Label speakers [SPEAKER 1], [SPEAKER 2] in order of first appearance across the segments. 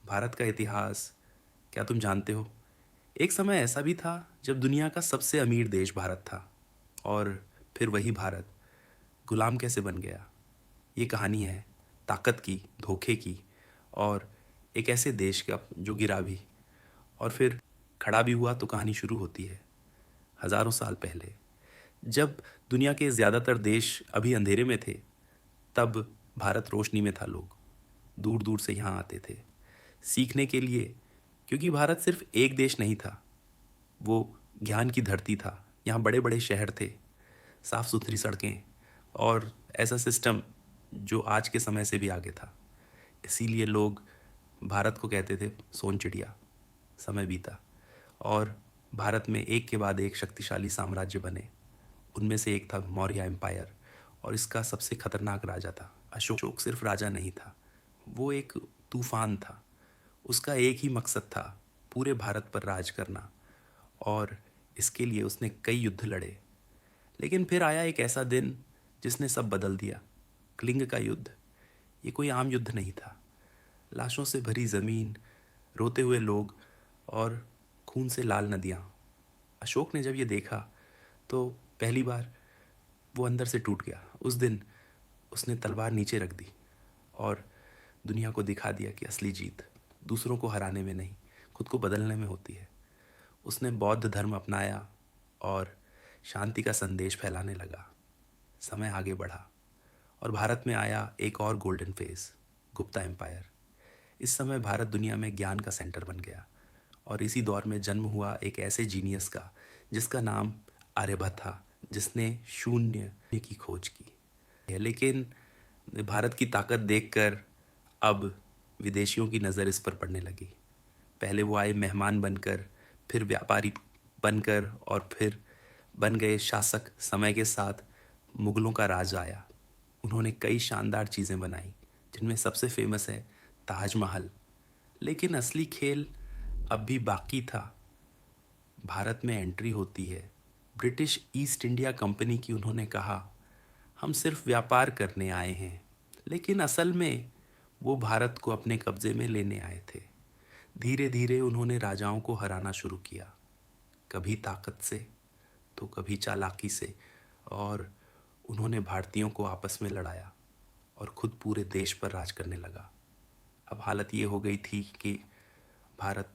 [SPEAKER 1] भारत का इतिहास क्या तुम जानते हो? एक समय ऐसा भी था जब दुनिया का सबसे अमीर देश भारत था और फिर वही भारत गुलाम कैसे बन गया। ये कहानी है ताकत की, धोखे की और एक ऐसे देश का जो गिरा भी और फिर खड़ा भी हुआ। तो कहानी शुरू होती है हजारों साल पहले, जब दुनिया के ज़्यादातर देश अभी अंधेरे में थे। तब भारत रोशनी में था। लोग दूर दूर से यहाँ आते थे सीखने के लिए, क्योंकि भारत सिर्फ एक देश नहीं था, वो ज्ञान की धरती था। यहाँ बड़े बड़े शहर थे, साफ सुथरी सड़कें और ऐसा सिस्टम जो आज के समय से भी आगे था। इसीलिए लोग भारत को कहते थे सोन चिड़िया। समय बीता और भारत में एक के बाद एक शक्तिशाली साम्राज्य बने। उनमें से एक था मौर्य एम्पायर और इसका सबसे खतरनाक राजा था अशोक। अशोक सिर्फ राजा नहीं था, वो एक तूफान था। उसका एक ही मकसद था, पूरे भारत पर राज करना, और इसके लिए उसने कई युद्ध लड़े। लेकिन फिर आया एक ऐसा दिन जिसने सब बदल दिया, कलिंग का युद्ध। ये कोई आम युद्ध नहीं था। लाशों से भरी जमीन, रोते हुए लोग और खून से लाल नदियाँ। अशोक ने जब ये देखा तो पहली बार वो अंदर से टूट गया। उस दिन उसने तलवार नीचे रख दी और दुनिया को दिखा दिया कि असली जीत दूसरों को हराने में नहीं, खुद को बदलने में होती है। उसने बौद्ध धर्म अपनाया और शांति का संदेश फैलाने लगा। समय आगे बढ़ा और भारत में आया एक और गोल्डन फेज, गुप्ता एम्पायर। इस समय भारत दुनिया में ज्ञान का सेंटर बन गया और इसी दौर में जन्म हुआ एक ऐसे जीनियस का जिसका नाम आर्यभट्ट था, जिसने शून्य की खोज की। लेकिन भारत की ताकत देखकर अब विदेशियों की नज़र इस पर पड़ने लगी। पहले वो आए मेहमान बनकर, फिर व्यापारी बनकर और फिर बन गए शासक। समय के साथ मुगलों का राज आया। उन्होंने कई शानदार चीज़ें बनाई, जिनमें सबसे फेमस है ताजमहल। लेकिन असली खेल अब भी बाकी था। भारत में एंट्री होती है ब्रिटिश ईस्ट इंडिया कंपनी की। उन्होंने कहा हम सिर्फ व्यापार करने आए हैं, लेकिन असल में वो भारत को अपने कब्जे में लेने आए थे। धीरे धीरे उन्होंने राजाओं को हराना शुरू किया, कभी ताकत से तो कभी चालाकी से, और उन्होंने भारतीयों को आपस में लड़ाया और खुद पूरे देश पर राज करने लगा। अब हालत ये हो गई थी कि भारत,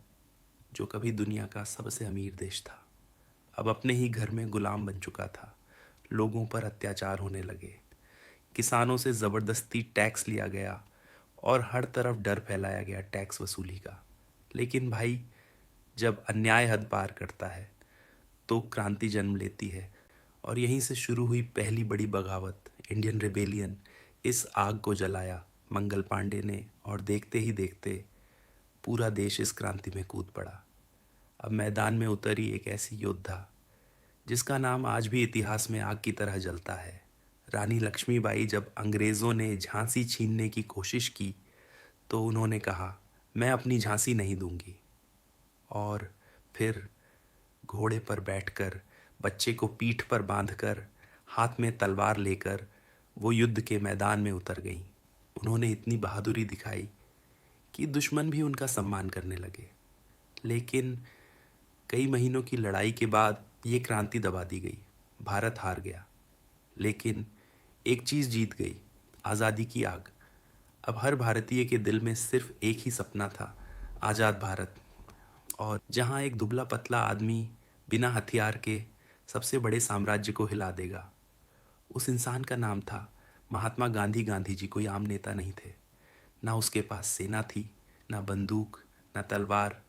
[SPEAKER 1] जो कभी दुनिया का सबसे अमीर देश था, अब अपने ही घर में गुलाम बन चुका था। लोगों पर अत्याचार होने लगे, किसानों से ज़बरदस्ती टैक्स लिया गया और हर तरफ डर फैलाया गया टैक्स वसूली का। लेकिन भाई, जब अन्याय हद पार करता है तो क्रांति जन्म लेती है, और यहीं से शुरू हुई पहली बड़ी बगावत, इंडियन रिबेलियन। इस आग को जलाया मंगल पांडे ने, और देखते ही देखते पूरा देश इस क्रांति में कूद पड़ा। अब मैदान में उतरी एक ऐसी योद्धा जिसका नाम आज भी इतिहास में आग की तरह जलता है। रानी लक्ष्मीबाई। जब अंग्रेज़ों ने झांसी छीनने की कोशिश की तो उन्होंने कहा मैं अपनी झांसी नहीं दूंगी, और फिर घोड़े पर बैठकर, बच्चे को पीठ पर बांधकर, हाथ में तलवार लेकर वो युद्ध के मैदान में उतर गईं। उन्होंने इतनी बहादुरी दिखाई कि दुश्मन भी उनका सम्मान करने लगे। लेकिन कई महीनों की लड़ाई के बाद ये क्रांति दबा दी गई। भारत हार गया, लेकिन एक चीज़ जीत गई, आज़ादी की आग। अब हर भारतीय के दिल में सिर्फ एक ही सपना था, आज़ाद भारत। और जहाँ एक दुबला पतला आदमी बिना हथियार के सबसे बड़े साम्राज्य को हिला देगा। उस इंसान का नाम था महात्मा गांधी। गांधी जी कोई आम नेता नहीं थे। ना उसके पास सेना थी, ना बंदूक, ना तलवार।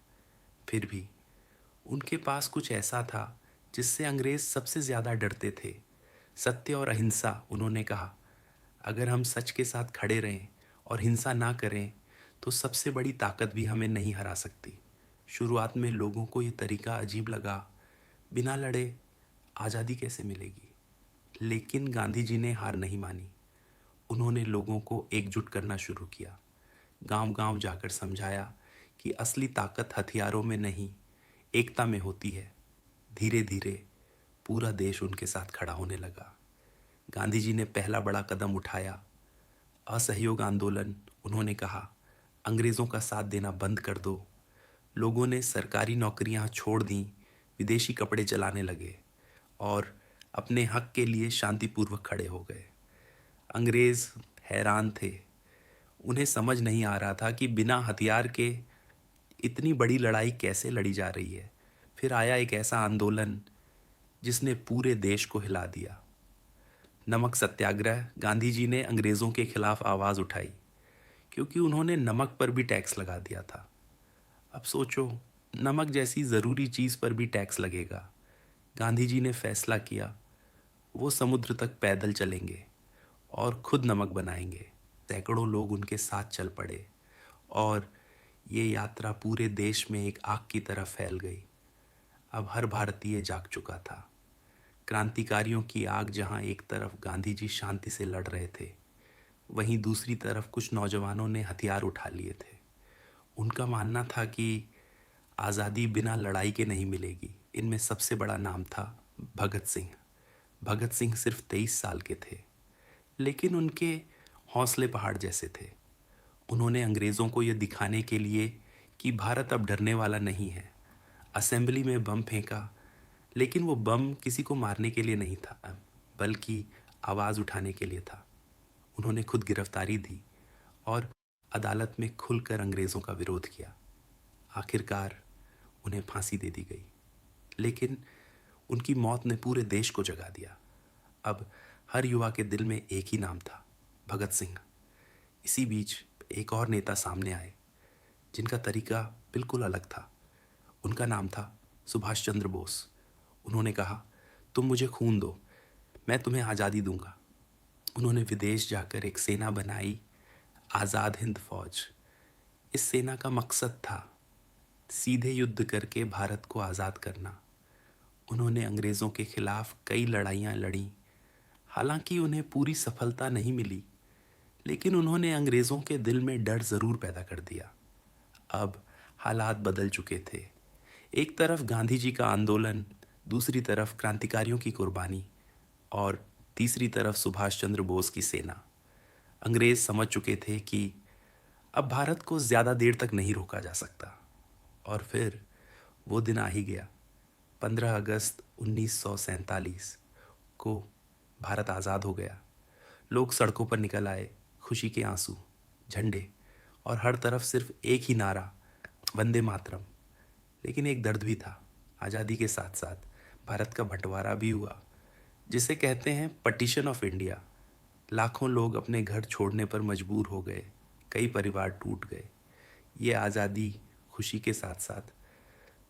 [SPEAKER 1] फिर भी उनके पास कुछ ऐसा था जिससे अंग्रेज सबसे ज़्यादा डरते थे, सत्य और अहिंसा। उन्होंने कहा अगर हम सच के साथ खड़े रहें और हिंसा ना करें तो सबसे बड़ी ताकत भी हमें नहीं हरा सकती। शुरुआत में लोगों को ये तरीका अजीब लगा, बिना लड़े आज़ादी कैसे मिलेगी। लेकिन गांधी जी ने हार नहीं मानी। उन्होंने लोगों को एकजुट करना शुरू किया, गांव गांव जाकर समझाया कि असली ताकत हथियारों में नहीं, एकता में होती है। धीरे धीरे पूरा देश उनके साथ खड़ा होने लगा। गांधी जी ने पहला बड़ा कदम उठाया, असहयोग आंदोलन। उन्होंने कहा अंग्रेज़ों का साथ देना बंद कर दो। लोगों ने सरकारी नौकरियां छोड़ दी, विदेशी कपड़े चलाने लगे और अपने हक के लिए शांतिपूर्वक खड़े हो गए। अंग्रेज़ हैरान थे। उन्हें समझ नहीं आ रहा था कि बिना हथियार के इतनी बड़ी लड़ाई कैसे लड़ी जा रही है। फिर आया एक ऐसा आंदोलन जिसने पूरे देश को हिला दिया। नमक सत्याग्रह। गांधी जी ने अंग्रेज़ों के खिलाफ आवाज़ उठाई क्योंकि उन्होंने नमक पर भी टैक्स लगा दिया था। अब सोचो, नमक जैसी ज़रूरी चीज़ पर भी टैक्स लगेगा। गांधी जी ने फैसला किया वो समुद्र तक पैदल चलेंगे और खुद नमक बनाएंगे। सैकड़ों लोग उनके साथ चल पड़े और ये यात्रा पूरे देश में एक आग की तरह फैल गई। अब हर भारतीय जाग चुका था। क्रांतिकारियों की आग जहां एक तरफ गांधी जी शांति से लड़ रहे थे, वहीं दूसरी तरफ कुछ नौजवानों ने हथियार उठा लिए थे। उनका मानना था कि आज़ादी बिना लड़ाई के नहीं मिलेगी। इनमें सबसे बड़ा नाम था भगत सिंह। भगत सिंह सिर्फ 23 साल के थे, लेकिन उनके हौसले पहाड़ जैसे थे। उन्होंने अंग्रेज़ों को यह दिखाने के लिए कि भारत अब डरने वाला नहीं है, असेंबली में बम फेंका। लेकिन वो बम किसी को मारने के लिए नहीं था, बल्कि आवाज़ उठाने के लिए था। उन्होंने खुद गिरफ्तारी दी और अदालत में खुलकर अंग्रेज़ों का विरोध किया। आखिरकार उन्हें फांसी दे दी गई, लेकिन उनकी मौत ने पूरे देश को जगा दिया। अब हर युवा के दिल में एक ही नाम था, भगत सिंह। इसी बीच एक और नेता सामने आए जिनका तरीका बिल्कुल अलग था। उनका नाम था सुभाष चंद्र बोस। उन्होंने कहा, तुम मुझे खून दो, मैं तुम्हें आज़ादी दूंगा। उन्होंने विदेश जाकर एक सेना बनाई, आज़ाद हिंद फौज। इस सेना का मकसद था सीधे युद्ध करके भारत को आज़ाद करना। उन्होंने अंग्रेज़ों के खिलाफ कई लड़ाइयाँ लड़ी। हालांकि उन्हें पूरी सफलता नहीं मिली, लेकिन उन्होंने अंग्रेज़ों के दिल में डर ज़रूर पैदा कर दिया। अब हालात बदल चुके थे। एक तरफ गांधी जी का आंदोलन, दूसरी तरफ क्रांतिकारियों की कुर्बानी और तीसरी तरफ सुभाष चंद्र बोस की सेना। अंग्रेज़ समझ चुके थे कि अब भारत को ज़्यादा देर तक नहीं रोका जा सकता। और फिर वो दिन आ ही गया। 15 अगस्त 1947 को भारत आज़ाद हो गया। लोग सड़कों पर निकल आए, खुशी के आंसू, झंडे और हर तरफ सिर्फ एक ही नारा, वंदे मातरम। लेकिन एक दर्द भी था। आज़ादी के साथ साथ भारत का बंटवारा भी हुआ, जिसे कहते हैं पार्टीशन ऑफ इंडिया। लाखों लोग अपने घर छोड़ने पर मजबूर हो गए, कई परिवार टूट गए। ये आज़ादी खुशी के साथ साथ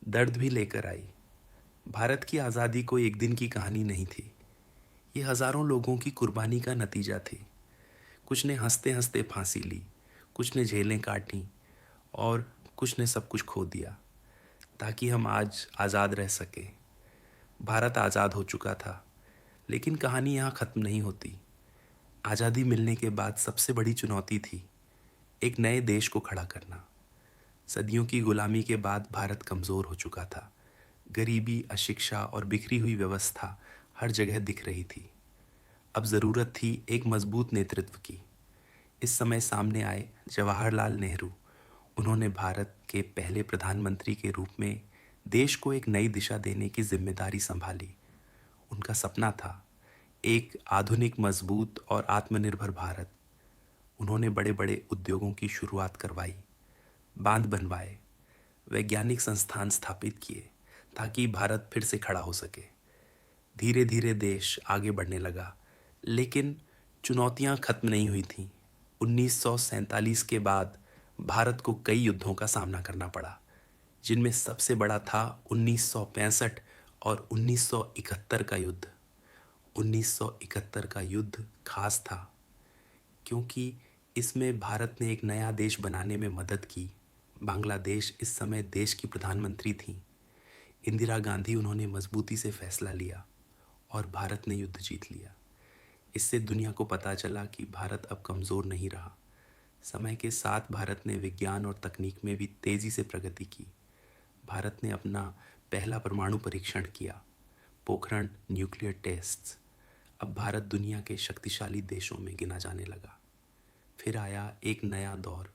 [SPEAKER 1] दर्द भी लेकर आई। भारत की आज़ादी कोई एक दिन की कहानी नहीं थी, ये हज़ारों लोगों की कुर्बानी का नतीजा थी। कुछ ने हंसते हंसते फांसी ली, कुछ ने जेलें काटी और कुछ ने सब कुछ खो दिया ताकि हम आज आज़ाद रह सकें। भारत आज़ाद हो चुका था, लेकिन कहानी यहाँ ख़त्म नहीं होती। आज़ादी मिलने के बाद सबसे बड़ी चुनौती थी एक नए देश को खड़ा करना। सदियों की गुलामी के बाद भारत कमज़ोर हो चुका था। गरीबी, अशिक्षा और बिखरी हुई व्यवस्था हर जगह दिख रही थी। अब ज़रूरत थी एक मजबूत नेतृत्व की। इस समय सामने आए जवाहरलाल नेहरू। उन्होंने भारत के पहले प्रधानमंत्री के रूप में देश को एक नई दिशा देने की जिम्मेदारी संभाली। उनका सपना था एक आधुनिक, मजबूत और आत्मनिर्भर भारत। उन्होंने बड़े बड़े उद्योगों की शुरुआत करवाई, बांध बनवाए, वैज्ञानिक संस्थान स्थापित किए ताकि भारत फिर से खड़ा हो सके। धीरे धीरे देश आगे बढ़ने लगा, लेकिन चुनौतियां खत्म नहीं हुई थीं। 1947 के बाद भारत को कई युद्धों का सामना करना पड़ा, जिनमें सबसे बड़ा था 1965 और 1971 का युद्ध। 1971 का युद्ध खास था क्योंकि इसमें भारत ने एक नया देश बनाने में मदद की। बांग्लादेश इस समय देश की प्रधानमंत्री थीं। इंदिरा गांधी, उन्होंने मजबूती से फैसला लिया और भारत ने युद्ध जीत लिया। इससे दुनिया को पता चला कि भारत अब कमज़ोर नहीं रहा। समय के साथ भारत ने विज्ञान और तकनीक में भी तेज़ी से प्रगति की। भारत ने अपना पहला परमाणु परीक्षण किया, पोखरण न्यूक्लियर टेस्ट्स। अब भारत दुनिया के शक्तिशाली देशों में गिना जाने लगा। फिर आया एक नया दौर,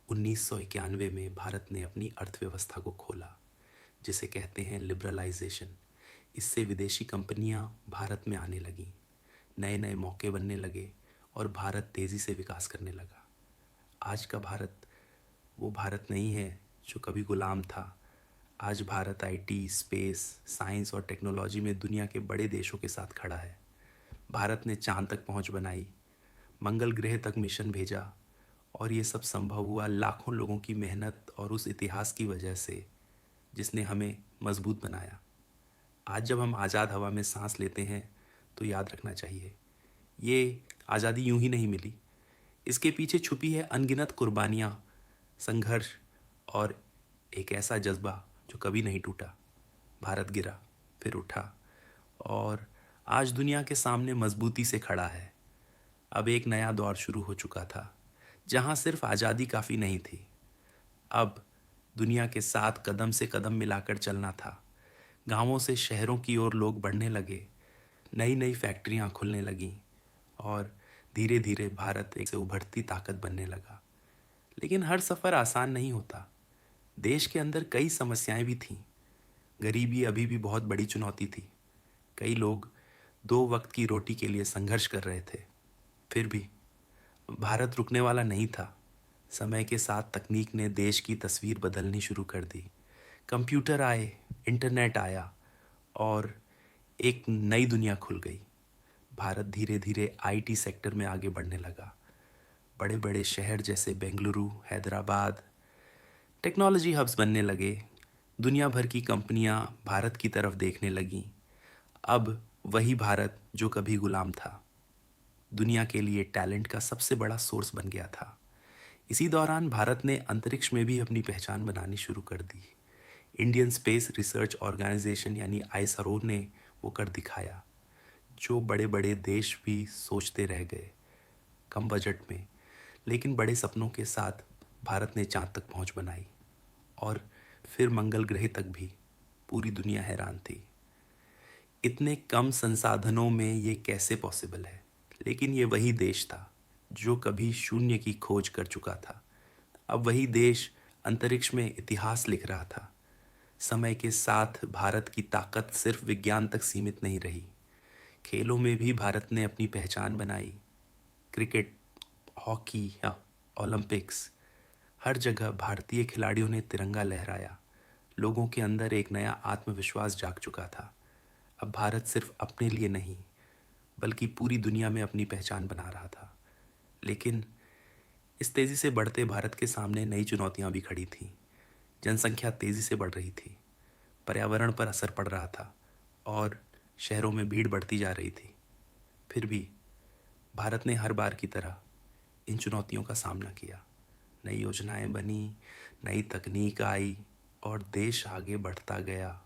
[SPEAKER 1] 1991 में भारत ने अपनी अर्थव्यवस्था को खोला, जिसे कहते हैं लिबरलाइजेशन। इससे विदेशी कंपनियां भारत में आने लगीं, नए नए मौके बनने लगे और भारत तेज़ी से विकास करने लगा। आज का भारत वो भारत नहीं है जो कभी गुलाम था। आज भारत आईटी, स्पेस, साइंस और टेक्नोलॉजी में दुनिया के बड़े देशों के साथ खड़ा है। भारत ने चांद तक पहुंच बनाई, मंगल ग्रह तक मिशन भेजा, और ये सब संभव हुआ लाखों लोगों की मेहनत और उस इतिहास की वजह से जिसने हमें मजबूत बनाया। आज जब हम आज़ाद हवा में सांस लेते हैं तो याद रखना चाहिए, ये आज़ादी यूं ही नहीं मिली। इसके पीछे छुपी है अनगिनत कुर्बानियाँ, संघर्ष और एक ऐसा जज्बा जो कभी नहीं टूटा। भारत गिरा, फिर उठा और आज दुनिया के सामने मजबूती से खड़ा है। अब एक नया दौर शुरू हो चुका था, जहां सिर्फ आज़ादी काफ़ी नहीं थी। अब दुनिया के साथ कदम से कदम मिलाकर चलना था। गांवों से शहरों की ओर लोग बढ़ने लगे, नई नई फैक्ट्रियां खुलने लगीं और धीरे धीरे भारत एक से उभरती ताकत बनने लगा। लेकिन हर सफ़र आसान नहीं होता। देश के अंदर कई समस्याएं भी थीं। गरीबी अभी भी बहुत बड़ी चुनौती थी। कई लोग दो वक्त की रोटी के लिए संघर्ष कर रहे थे। फिर भी भारत रुकने वाला नहीं था। समय के साथ तकनीक ने देश की तस्वीर बदलनी शुरू कर दी। कंप्यूटर आए, इंटरनेट आया और एक नई दुनिया खुल गई। भारत धीरे धीरे आईटी सेक्टर में आगे बढ़ने लगा। बड़े बड़े शहर जैसे बेंगलुरु, हैदराबाद टेक्नोलॉजी हब्स बनने लगे। दुनिया भर की कंपनियां भारत की तरफ देखने लगीं। अब वही भारत जो कभी गुलाम था, दुनिया के लिए टैलेंट का सबसे बड़ा सोर्स बन गया था। इसी दौरान भारत ने अंतरिक्ष में भी अपनी पहचान बनानी शुरू कर दी। इंडियन स्पेस रिसर्च ऑर्गेनाइजेशन यानी आईएसआरओ ने वो कर दिखाया, जो बड़े बड़े देश भी सोचते रह गए। कम बजट में लेकिन बड़े सपनों के साथ भारत ने चांद तक पहुंच बनाई और फिर मंगल ग्रह तक भी। पूरी दुनिया हैरान थी, इतने कम संसाधनों में ये कैसे पॉसिबल है। लेकिन ये वही देश था जो कभी शून्य की खोज कर चुका था। अब वही देश अंतरिक्ष में इतिहास लिख रहा था। समय के साथ भारत की ताकत सिर्फ विज्ञान तक सीमित नहीं रही। खेलों में भी भारत ने अपनी पहचान बनाई। क्रिकेट, हॉकी या ओलंपिक्स, हर जगह भारतीय खिलाड़ियों ने तिरंगा लहराया। लोगों के अंदर एक नया आत्मविश्वास जाग चुका था। अब भारत सिर्फ अपने लिए नहीं बल्कि पूरी दुनिया में अपनी पहचान बना रहा था। लेकिन इस तेज़ी से बढ़ते भारत के सामने नई चुनौतियां भी खड़ी थीं। जनसंख्या तेज़ी से बढ़ रही थी, पर्यावरण पर असर पड़ रहा था और शहरों में भीड़ बढ़ती जा रही थी। फिर भी भारत ने हर बार की तरह इन चुनौतियों का सामना किया। नई योजनाएं बनी, नई तकनीक आई और देश आगे बढ़ता गया।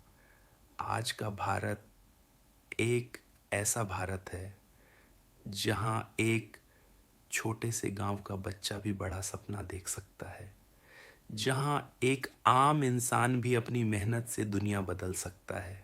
[SPEAKER 1] आज का भारत एक ऐसा भारत है जहां एक छोटे से गांव का बच्चा भी बड़ा सपना देख सकता है, जहां एक आम इंसान भी अपनी मेहनत से दुनिया बदल सकता है।